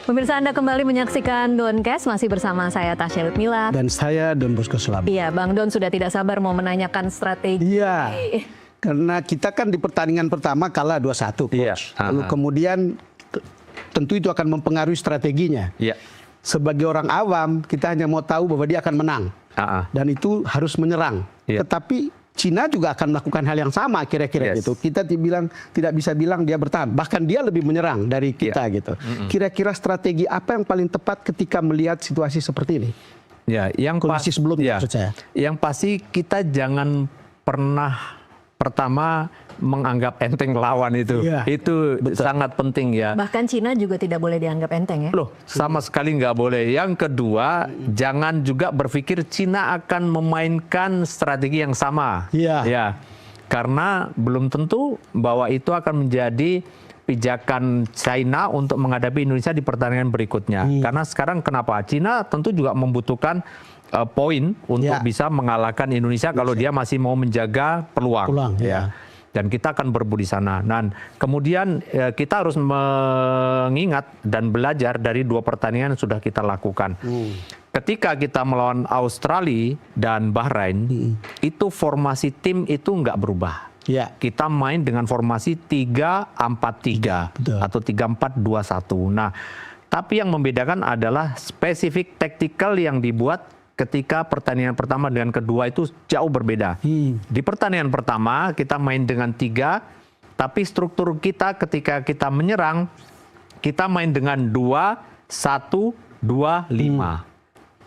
Pemirsa, Anda kembali menyaksikan Doncast, masih bersama saya Tasya Lutmila. Dan saya Don Bosco Selamat. Iya, Bang Don sudah tidak sabar mau menanyakan strategi. Iya, karena kita kan di pertandingan pertama kalah 2-1, Coach. Iya. Lalu kemudian tentu itu akan mempengaruhi strateginya. Iya. Sebagai orang awam, kita hanya mau tahu bahwa dia akan menang. Dan itu harus menyerang. Iya. Tetapi Cina juga akan melakukan hal yang sama kira-kira gitu. Kita tidak bisa bilang dia bertahan. Bahkan dia lebih menyerang dari kita gitu. Kira-kira strategi apa yang paling tepat ketika melihat situasi seperti ini? Ya, yang kondisi sebelumnya maksud saya. Yang pasti kita jangan pernah pertama menganggap enteng lawan itu. Iya, Itu betul. sangat penting ya. Bahkan Cina juga tidak boleh dianggap enteng ya. Loh, sama sekali nggak boleh. Yang kedua, jangan juga berpikir Cina akan memainkan strategi yang sama. Iya. Ya, karena belum tentu bahwa itu akan menjadi pijakan China untuk menghadapi Indonesia di pertandingan berikutnya. Karena sekarang kenapa? Cina tentu juga membutuhkan poin untuk bisa mengalahkan Indonesia kalau dia masih mau menjaga peluang. Ya. Dan kita akan berebut di sana. Dan kemudian kita harus mengingat dan belajar dari dua pertandingan yang sudah kita lakukan. Ketika kita melawan Australia dan Bahrain, itu formasi tim itu nggak berubah. Ya. Kita main dengan formasi 3-4-3 atau 3-4-2-1. Nah, tapi yang membedakan adalah spesifik taktikal yang dibuat ketika pertandingan pertama dengan kedua itu jauh berbeda. Di pertandingan pertama kita main dengan 3, tapi struktur kita ketika kita menyerang, kita main dengan 2-1-2-5.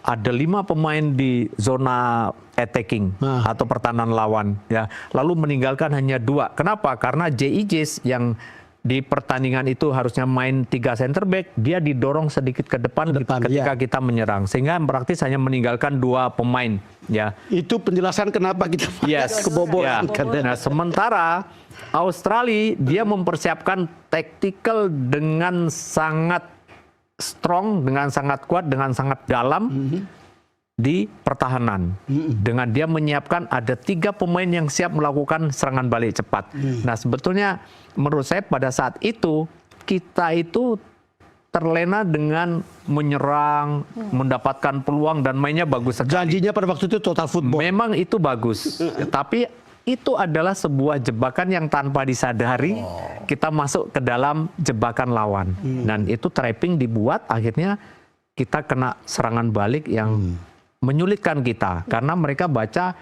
Ada 5 pemain di zona attacking atau pertahanan lawan, ya. Lalu meninggalkan hanya 2. Kenapa? Karena JIJs yang di pertandingan itu harusnya main 3 center back, dia didorong sedikit ke depan ketika kita menyerang, sehingga praktis hanya meninggalkan 2 pemain. Ya. Itu penjelasan kenapa kita kebobolan. Nah, sementara Australia dia mempersiapkan tactical dengan sangat strong, dengan sangat kuat, dengan sangat dalam di pertahanan. Dengan dia menyiapkan ada 3 pemain yang siap melakukan serangan balik cepat. Nah, sebetulnya menurut saya pada saat itu kita itu terlena dengan menyerang, mendapatkan peluang dan mainnya bagus sekali. Janjinya pada waktu itu total football. Memang itu bagus, tapi itu adalah sebuah jebakan yang tanpa disadari kita masuk ke dalam jebakan lawan. Dan itu trapping dibuat, akhirnya kita kena serangan balik yang menyulitkan kita. Karena mereka baca,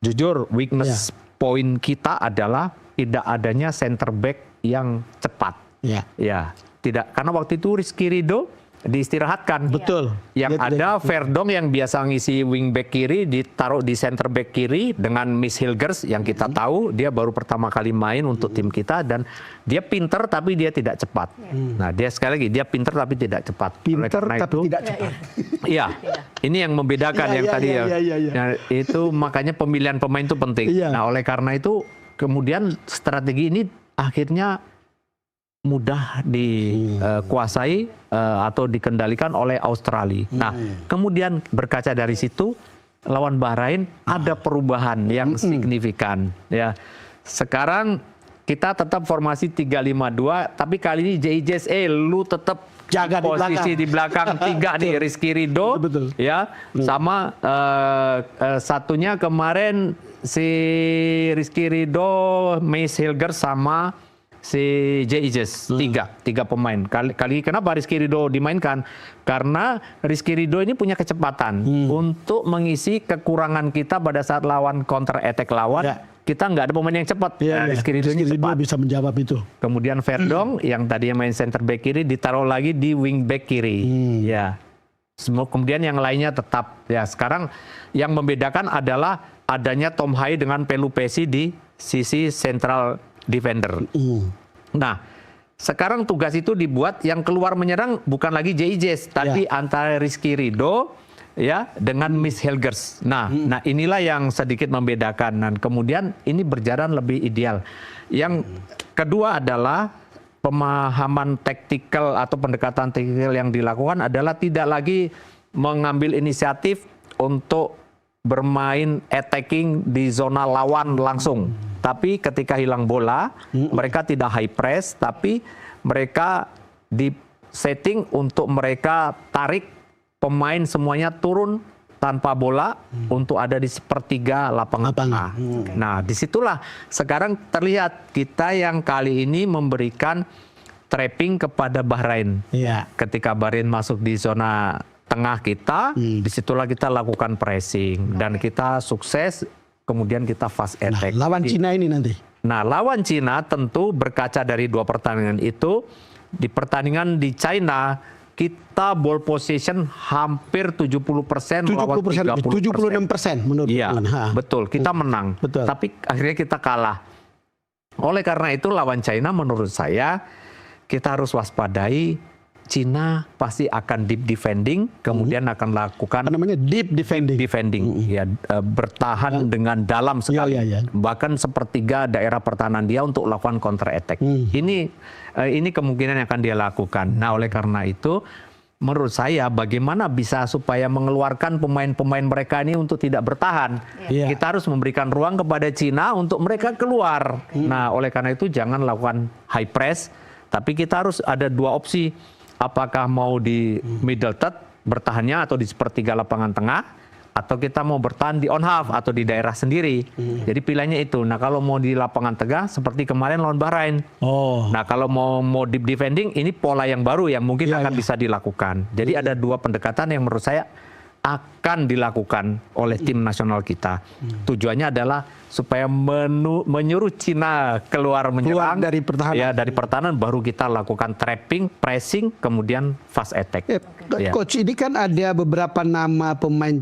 jujur weakness point kita adalah tidak adanya center back yang cepat. Ya, tidak. Karena waktu itu Rizky Ridho diistirahatkan. Betul. Yang ada Verdong yang biasa ngisi wing back kiri ditaruh di center back kiri dengan Miss Hilgers yang kita tahu dia baru pertama kali main untuk tim kita dan dia pinter tapi dia tidak cepat. Nah, dia sekali lagi dia pinter tapi tidak cepat. Pinter tapi tidak cepat. Iya. Ini yang membedakan yang tadi ya. Nah, itu makanya pemilihan pemain itu penting. Nah, oleh karena itu kemudian strategi ini akhirnya mudah dikuasai atau dikendalikan oleh Australia. Nah, kemudian berkaca dari situ lawan Bahrain ada perubahan yang signifikan. Ya, sekarang kita tetap formasi 3-5-2, tapi kali ini JIJs lu tetap jaga posisi di belakang 3 nih, Rizky Ridho, ya, sama satunya kemarin si Rizky Ridho, Miss Hilgers sama si JIJs, 3 pemain. Kali kenapa Rizky Ridho dimainkan? Karena Rizky Ridho ini punya kecepatan untuk mengisi kekurangan kita pada saat lawan counter attack lawan. Kita nggak ada pemain yang cepat. Rizky Ridho bisa menjawab itu. Kemudian Verdong yang tadinya main center back kiri ditaruh lagi di wing back kiri. Ya. Kemudian yang lainnya tetap. Ya, sekarang yang membedakan adalah adanya Tom Hai dengan Pelupesi di sisi central defender. Nah, sekarang tugas itu dibuat yang keluar menyerang bukan lagi JIJs, tapi antara Rizky Ridho ya dengan Miss Hilgers. Nah, inilah yang sedikit membedakan dan kemudian ini berjalan lebih ideal. Yang kedua adalah pemahaman taktikal atau pendekatan taktikal yang dilakukan adalah tidak lagi mengambil inisiatif untuk bermain attacking di zona lawan langsung. Tapi ketika hilang bola, mereka tidak high press, tapi mereka di setting untuk mereka tarik pemain semuanya turun tanpa bola untuk ada di sepertiga lapangan tengah. Nah, disitulah sekarang terlihat kita yang kali ini memberikan trapping kepada Bahrain. Iya. Ketika Bahrain masuk di zona tengah kita, disitulah kita lakukan pressing dan kita sukses. Kemudian kita fast attack. Lawan Cina ini nanti. Nah, lawan Cina tentu berkaca dari 2 pertandingan itu, di pertandingan di China kita ball possession hampir 70% melawan 76% menurut Iya, teman. betul. Kita menang. Betul. Tapi akhirnya kita kalah. Oleh karena itu lawan China menurut saya kita harus waspadai. Cina pasti akan deep defending, kemudian akan lakukan Apa namanya? Deep defending. ya bertahan dengan dalam sekali, bahkan sepertiga daerah pertahanan dia untuk lakukan counter attack. Ini kemungkinan yang akan dia lakukan. Nah, oleh karena itu, menurut saya bagaimana bisa supaya mengeluarkan pemain-pemain mereka ini untuk tidak bertahan. Kita harus memberikan ruang kepada Cina untuk mereka keluar. Nah, oleh karena itu jangan lakukan high press, tapi kita harus ada 2 opsi. Apakah mau di middle third bertahannya atau di sepertiga lapangan tengah, atau kita mau bertahan di on half atau di daerah sendiri. Jadi pilihannya itu. Nah, kalau mau di lapangan tengah seperti kemarin lawan Bahrain. Nah, kalau mau deep defending, ini pola yang baru yang mungkin akan bisa dilakukan. Jadi ada 2 pendekatan yang menurut saya akan dilakukan oleh tim nasional kita. Tujuannya adalah supaya menyuruh Cina keluar menyerang dari pertahanan. Ya, dari pertahanan, baru kita lakukan trapping, pressing, kemudian fast attack. Coach, ini kan ada beberapa nama pemain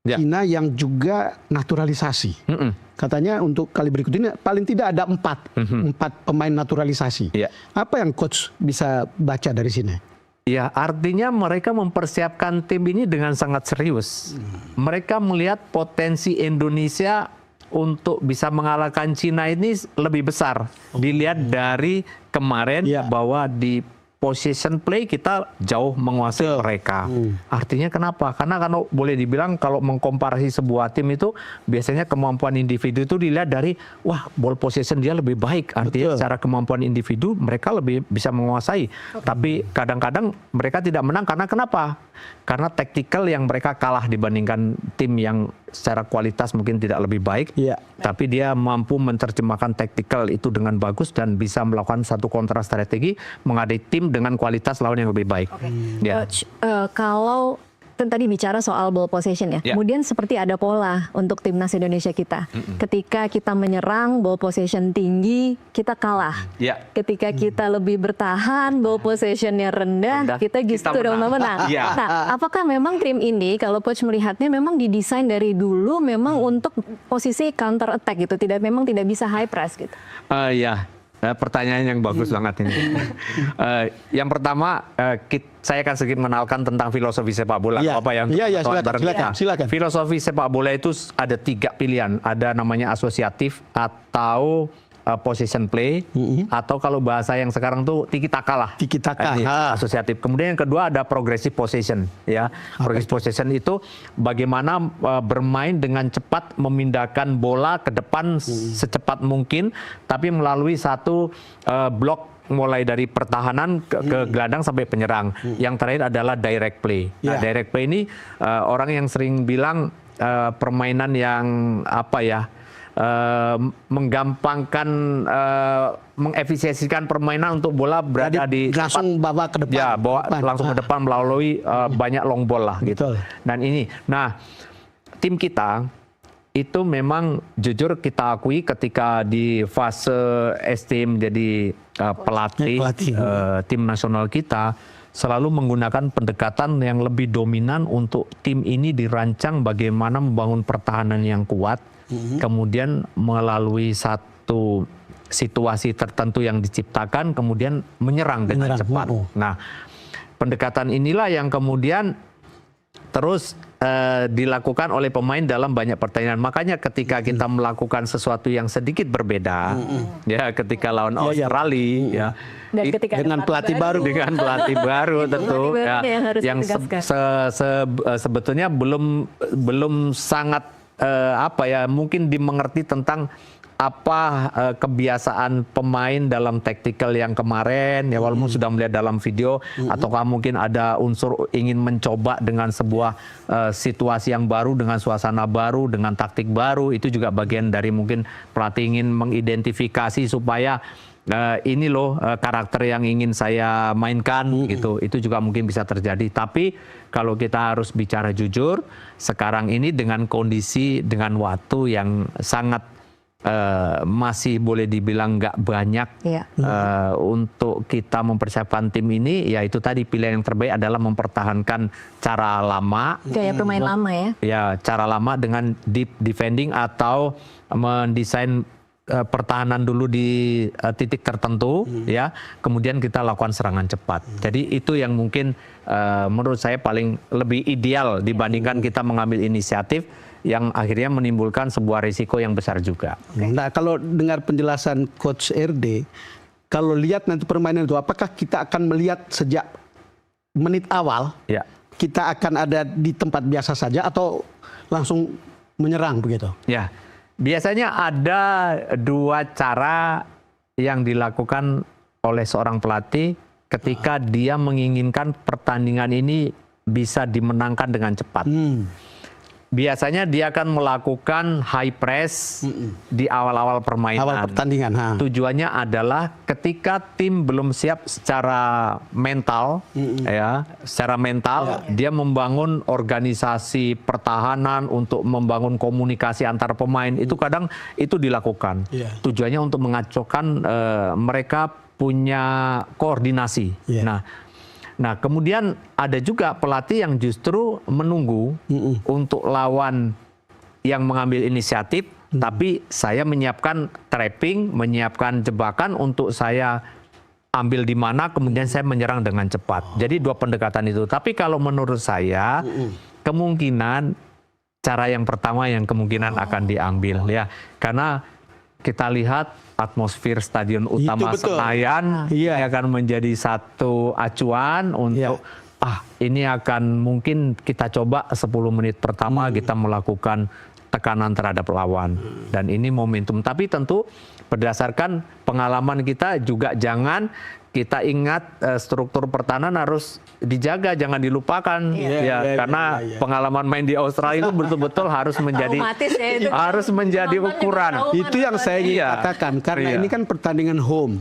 Cina yang juga naturalisasi. Katanya untuk kali berikut ini paling tidak ada 4 pemain naturalisasi. Apa yang coach bisa baca dari sini? Ya, artinya mereka mempersiapkan tim ini dengan sangat serius. Mereka melihat potensi Indonesia untuk bisa mengalahkan Cina ini lebih besar. Dilihat dari kemarin bahwa di possession play kita jauh menguasai mereka. Artinya kenapa? Karena kalau boleh dibilang kalau mengkomparasi sebuah tim itu biasanya kemampuan individu itu dilihat dari wah ball possession dia lebih baik. Artinya secara kemampuan individu mereka lebih bisa menguasai. Tapi kadang-kadang mereka tidak menang karena kenapa? Karena tactical yang mereka kalah dibandingkan tim yang secara kualitas mungkin tidak lebih baik, tapi dia mampu menerjemahkan tactical itu dengan bagus dan bisa melakukan satu kontra strategi menghadapi tim dengan kualitas lawan yang lebih baik. Coach, kalau tadi bicara soal ball possession ya, kemudian seperti ada pola untuk timnas Indonesia kita. Ketika kita menyerang ball possession tinggi, kita kalah. Ketika kita lebih bertahan, ball possessionnya rendah, kita justru menang. Nah, apakah memang tim ini, kalau coach melihatnya memang didesain dari dulu memang untuk posisi counter attack gitu, memang tidak bisa high press gitu? Pertanyaan yang bagus banget ini. Yang pertama, saya akan sedikit mengenalkan tentang filosofi sepak bola. Silakan. Filosofi sepak bola itu ada 3 pilihan. Ada namanya asosiatif atau possession play, atau kalau bahasa yang sekarang tuh tiki-taka lah. Asosiatif. Kemudian yang kedua ada progressive possession. Progressive possession itu bagaimana bermain dengan cepat memindahkan bola ke depan secepat mungkin, tapi melalui satu blok mulai dari pertahanan ke gelandang sampai penyerang. Yang terakhir adalah direct play. Nah, direct play ini orang yang sering bilang permainan yang menggampangkan, mengefisiensikan permainan untuk bola berada di langsung bawa ke depan. Langsung ke depan melalui banyak long ball lah gitu. Dan ini, tim kita itu memang jujur kita akui ketika di fase ST menjadi pelatih tim nasional kita selalu menggunakan pendekatan yang lebih dominan untuk tim ini dirancang bagaimana membangun pertahanan yang kuat. Kemudian melalui satu situasi tertentu yang diciptakan, kemudian menyerang dengan cepat. Nah, pendekatan inilah yang kemudian terus dilakukan oleh pemain dalam banyak pertandingan. Makanya ketika kita melakukan sesuatu yang sedikit berbeda, ketika lawan Australia, dan ketika dengan pelatih baru, tentu yang sebetulnya belum sangat mungkin dimengerti tentang apa kebiasaan pemain dalam tactical yang kemarin ya, walaupun sudah melihat dalam video, ataukah mungkin ada unsur ingin mencoba dengan sebuah situasi yang baru, dengan suasana baru, dengan taktik baru. Itu juga bagian dari mungkin pelatih ingin mengidentifikasi supaya ini loh karakter yang ingin saya mainkan gitu. Itu juga mungkin bisa terjadi. Tapi kalau kita harus bicara jujur, sekarang ini dengan kondisi, dengan waktu yang sangat masih boleh dibilang nggak banyak untuk kita mempersiapkan tim ini, ya itu tadi pilihan yang terbaik adalah mempertahankan cara lama, gaya bermain lama ya. Ya, cara lama dengan deep defending atau mendesain pertahanan dulu di titik tertentu, ya, kemudian kita lakukan serangan cepat. Jadi itu yang mungkin menurut saya paling lebih ideal dibandingkan kita mengambil inisiatif yang akhirnya menimbulkan sebuah risiko yang besar juga. Nah, kalau dengar penjelasan Coach RD, kalau lihat nanti permainan itu, apakah kita akan melihat sejak menit awal, kita akan ada di tempat biasa saja atau langsung menyerang begitu? Ya, biasanya ada dua cara yang dilakukan oleh seorang pelatih ketika dia menginginkan pertandingan ini bisa dimenangkan dengan cepat. Biasanya dia akan melakukan high press di awal-awal permainan. Awal pertandingan. Tujuannya adalah ketika tim belum siap secara mental, ya, secara mental, dia membangun organisasi pertahanan untuk membangun komunikasi antar pemain. Itu kadang itu dilakukan. Tujuannya untuk mengacaukan mereka punya koordinasi. Nah, kemudian ada juga pelatih yang justru menunggu untuk lawan yang mengambil inisiatif, tapi saya menyiapkan trapping, menyiapkan jebakan untuk saya ambil di mana, kemudian saya menyerang dengan cepat. Jadi dua pendekatan itu. Tapi kalau menurut saya, kemungkinan cara yang pertama yang kemungkinan akan diambil, ya, karena kita lihat atmosfer Stadion Utama Senayan akan menjadi satu acuan untuk ini akan mungkin kita coba 10 menit pertama kita melakukan tekanan terhadap lawan, dan ini momentum. Tapi tentu berdasarkan pengalaman kita juga jangan kita ingat struktur pertahanan harus dijaga, jangan dilupakan karena pengalaman main di Australia itu betul-betul harus menjadi ukuran. Itu yang saya ingin katakan, karena ini kan pertandingan home.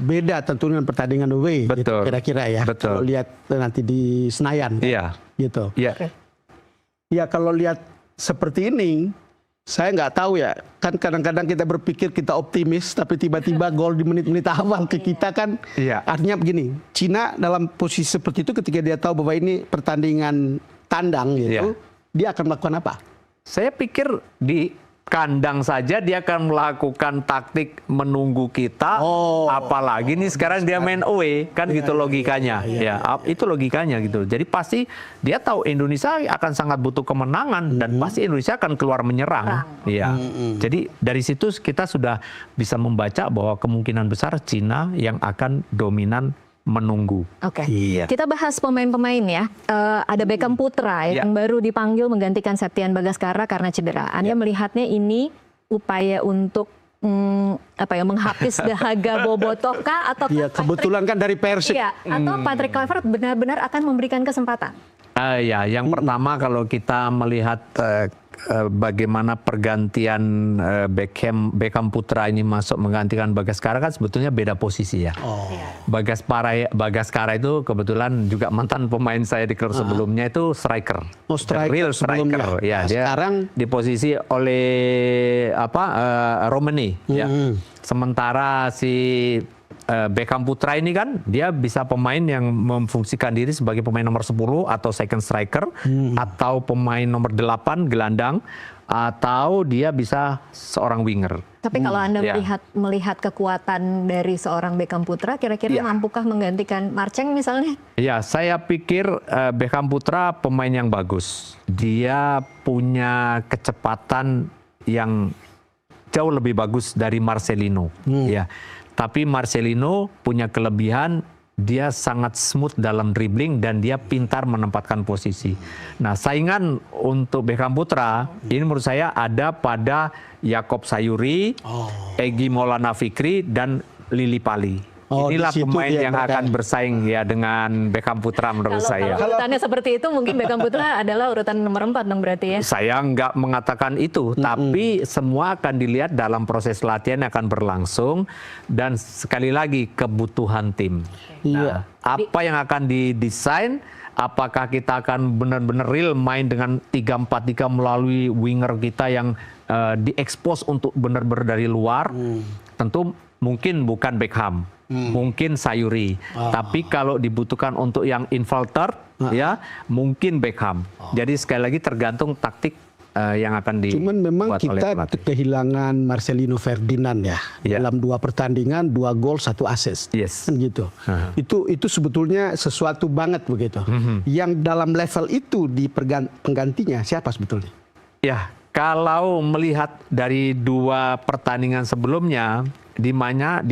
Beda tentu dengan pertandingan away. Betul. Kira-kira ya. Kalau lihat nanti di Senayan gitu. Ya, kalau lihat seperti ini, saya nggak tahu ya, kan kadang-kadang kita berpikir kita optimis, tapi tiba-tiba gol di menit-menit awal ke kita kan, artinya begini, Cina dalam posisi seperti itu ketika dia tahu bahwa ini pertandingan tandang gitu, dia akan melakukan apa? Saya pikir di kandang saja dia akan melakukan taktik menunggu kita, apalagi nih sekarang dia main away, kan gitu logikanya. Itu logikanya gitu. Jadi pasti dia tahu Indonesia akan sangat butuh kemenangan dan pasti Indonesia akan keluar menyerang. Jadi dari situ kita sudah bisa membaca bahwa kemungkinan besar Cina yang akan dominan menunggu. Kita bahas pemain-pemain ya. Ada Beckham Putra yang baru dipanggil menggantikan Septian Bagaskara karena cedera. Anda melihatnya ini upaya untuk menghapus dahaga Bobotoh kah, atau kebetulan kan dari Persib. Atau Patrick Kluivert benar-benar akan memberikan kesempatan? Yang pertama kalau kita melihat bagaimana pergantian Beckham Putra ini masuk menggantikan Bagaskara, kan sebetulnya beda posisi ya. Bagaskara itu kebetulan juga mantan pemain saya di klub sebelumnya, itu striker. Real striker. Ya, dia sekarang di posisi oleh Romani ya. Sementara si Beckham Putra ini kan dia bisa pemain yang memfungsikan diri sebagai pemain nomor 10 atau second striker, atau pemain nomor 8 gelandang, atau dia bisa seorang winger. Tapi kalau Anda melihat kekuatan dari seorang Beckham Putra, kira-kira mampukah menggantikan Marceng misalnya? Ya, saya pikir Beckham Putra pemain yang bagus. Dia punya kecepatan yang jauh lebih bagus dari Marcelino. Tapi Marcelino punya kelebihan, dia sangat smooth dalam dribbling dan dia pintar menempatkan posisi. Nah, saingan untuk Beckham Putra ini menurut saya ada pada Yaakob Sayuri, Egy Maulana Fikri dan Lily Pali. Inilah pemain yang akan bersaing ya dengan Beckham Putra menurut saya. Kalau urutannya seperti itu, mungkin Beckham Putra adalah urutan nomor 4 dong berarti ya? Saya nggak mengatakan itu, tapi semua akan dilihat dalam proses latihan yang akan berlangsung dan sekali lagi kebutuhan tim. Nah, apa yang akan didesain? Apakah kita akan benar-benar real main dengan 3-4-3 melalui winger kita yang diekspos untuk benar-benar dari luar? Tentu mungkin bukan Beckham. Mungkin Sayuri, tapi kalau dibutuhkan untuk yang infilter, ya mungkin Beckham. Jadi sekali lagi tergantung taktik yang akan dibuat. Cuman memang kita kehilangan Marcelino Ferdinand ya dalam 2 pertandingan, 2 gol, 1 assist. Kan gitu. Itu sebetulnya sesuatu banget begitu. Yang dalam level itu di penggantinya siapa sebetulnya? Ya, kalau melihat dari 2 pertandingan sebelumnya, di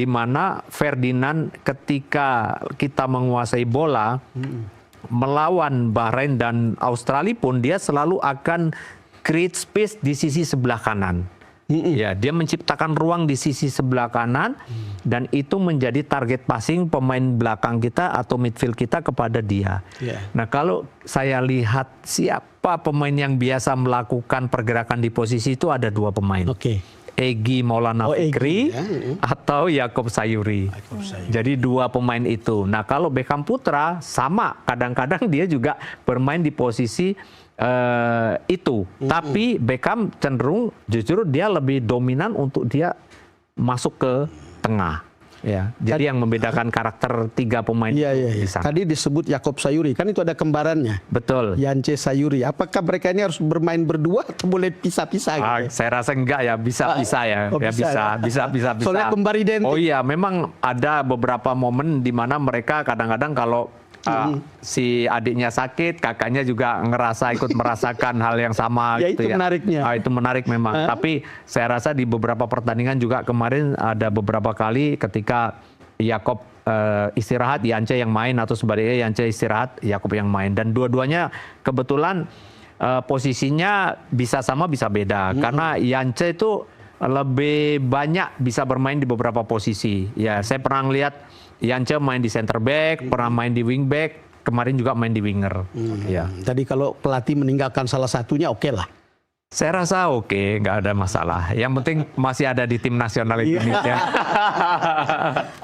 mana Ferdinand ketika kita menguasai bola melawan Bahrain dan Australia pun dia selalu akan create space di sisi sebelah kanan. Ya, dia menciptakan ruang di sisi sebelah kanan dan itu menjadi target passing pemain belakang kita atau midfield kita kepada dia. Nah, kalau saya lihat siapa pemain yang biasa melakukan pergerakan di posisi itu ada 2 pemain. Egy Maulana Fikri atau Yaakob Sayuri. Jadi 2 pemain itu. Nah, kalau Beckham Putra sama, kadang-kadang dia juga bermain di posisi itu. Tapi Beckham cenderung justru dia lebih dominan untuk dia masuk ke tengah. Ya, jadi yang membedakan karakter 3 pemain di sana. Tadi disebut Yaakob Sayuri, kan itu ada kembarannya. Betul. Yance Sayuri. Apakah mereka ini harus bermain berdua atau boleh pisah-pisah? Gitu? Saya rasa enggak ya, bisa ya. Bisa. Soalnya kembar identik. Oh iya, memang ada beberapa momen di mana mereka kadang-kadang kalau si adiknya sakit, kakaknya juga ngerasa ikut merasakan hal yang sama. Itu menariknya. Itu menarik memang. Tapi saya rasa di beberapa pertandingan juga kemarin ada beberapa kali ketika Yaakob istirahat, Yance yang main atau sebaliknya Yance istirahat, Yaakob yang main. Dan dua-duanya kebetulan posisinya bisa sama bisa beda. Karena Yance itu lebih banyak bisa bermain di beberapa posisi. Ya, saya pernah lihat Yance main di center back, pernah main di wing back, kemarin juga main di winger. Tadi kalau pelatih meninggalkan salah satunya oke lah. Saya rasa oke, nggak ada masalah. Yang penting masih ada di tim nasional Indonesia.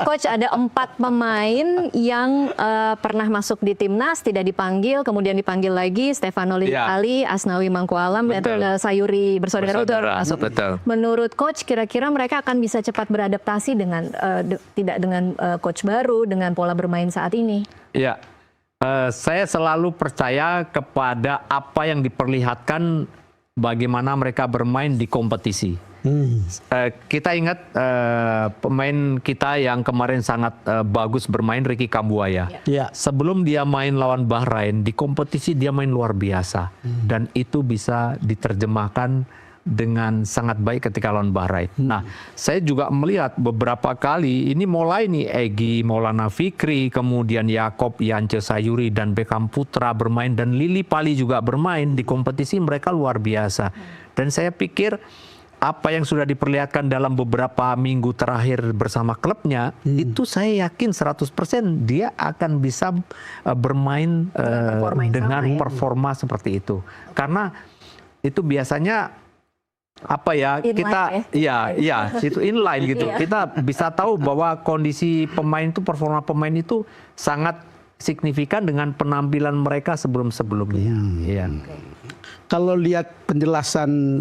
Coach, ada 4 pemain yang pernah masuk di timnas, tidak dipanggil, kemudian dipanggil lagi. Stefano Lily Pali, Asnawi Mangkualam, dan Sayuri bersaudara itu masuk. Menurut Coach, kira-kira mereka akan bisa cepat beradaptasi dengan tidak dengan coach baru, dengan pola bermain saat ini? Ya, saya selalu percaya kepada apa yang diperlihatkan bagaimana mereka bermain di kompetisi. Kita ingat pemain kita yang kemarin sangat bagus bermain, Ricky Kambuaya. Sebelum dia main lawan Bahrain, di kompetisi dia main luar biasa. Dan itu bisa diterjemahkan dengan sangat baik ketika lawan Bahrain. Nah, saya juga melihat beberapa kali ini mulai nih Egy Maulana Fikri, kemudian Yaakob, Yance Sayuri dan Beckham Putra bermain dan Lily Pali juga bermain di kompetisi, mereka luar biasa. Dan saya pikir apa yang sudah diperlihatkan dalam beberapa minggu terakhir bersama klubnya, itu saya yakin 100% dia akan bisa bermain dengan performa seperti itu. Karena itu biasanya apa ya, kita itu inline gitu. Kita bisa tahu bahwa kondisi pemain itu, performa pemain itu sangat signifikan dengan penampilan mereka sebelum-sebelumnya. Kalau lihat penjelasan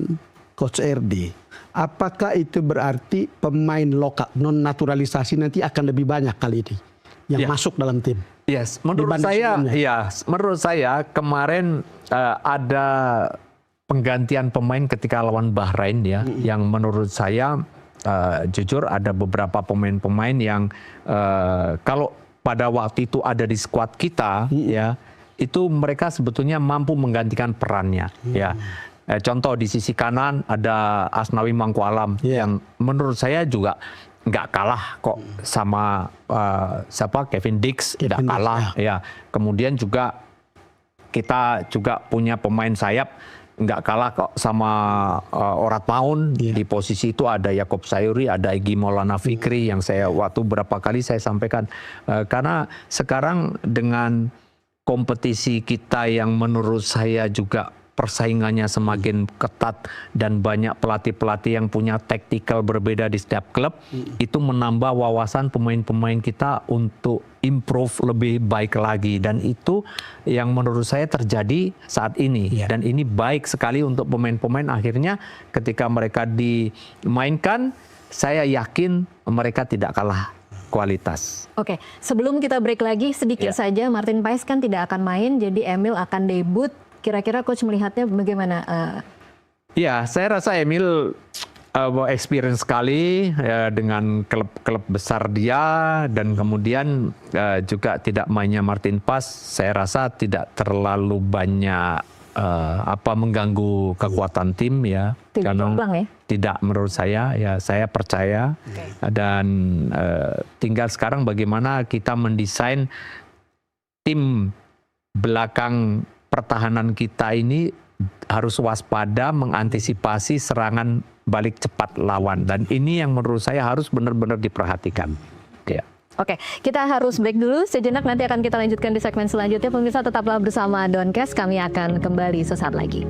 Coach RD, apakah itu berarti pemain lokal non naturalisasi nanti akan lebih banyak kali ini yang masuk dalam tim? Menurut saya kemarin ada penggantian pemain ketika lawan Bahrain yang menurut saya jujur ada beberapa pemain-pemain yang kalau pada waktu itu ada di skuad kita itu mereka sebetulnya mampu menggantikan perannya. Contoh di sisi kanan ada Asnawi Mangkualam yang menurut saya juga nggak kalah kok sama siapa Kevin Dix, nggak kalah ya. Kemudian juga kita juga punya pemain sayap nggak kalah kok sama Orat Maun. Di posisi itu ada Yakob Sayuri, ada Egy Maulana Fikri yang saya waktu berapa kali saya sampaikan, karena sekarang dengan kompetisi kita yang menurut saya juga persaingannya semakin ketat dan banyak pelatih-pelatih yang punya taktikal berbeda di setiap klub, itu menambah wawasan pemain-pemain kita untuk improve lebih baik lagi, dan itu yang menurut saya terjadi saat ini. Dan ini baik sekali untuk pemain-pemain, akhirnya ketika mereka dimainkan, saya yakin mereka tidak kalah kualitas. Oke, sebelum kita break lagi sedikit saja, Martin Paes kan tidak akan main, jadi Emil akan debut. Kira-kira coach melihatnya bagaimana? Ya, saya rasa Emil experience sekali dengan klub-klub besar dia, dan kemudian juga tidak mainnya Martin Paes, saya rasa tidak terlalu banyak mengganggu kekuatan tim ya. Karena tidak, menurut saya ya, saya percaya. Dan tinggal sekarang bagaimana kita mendesain tim belakang pertahanan kita ini harus waspada mengantisipasi serangan balik cepat lawan, dan ini yang menurut saya harus benar-benar diperhatikan. Ya. Oke, kita harus break dulu sejenak, nanti akan kita lanjutkan di segmen selanjutnya. Pemirsa tetaplah bersama Doncast, kami akan kembali sesaat lagi.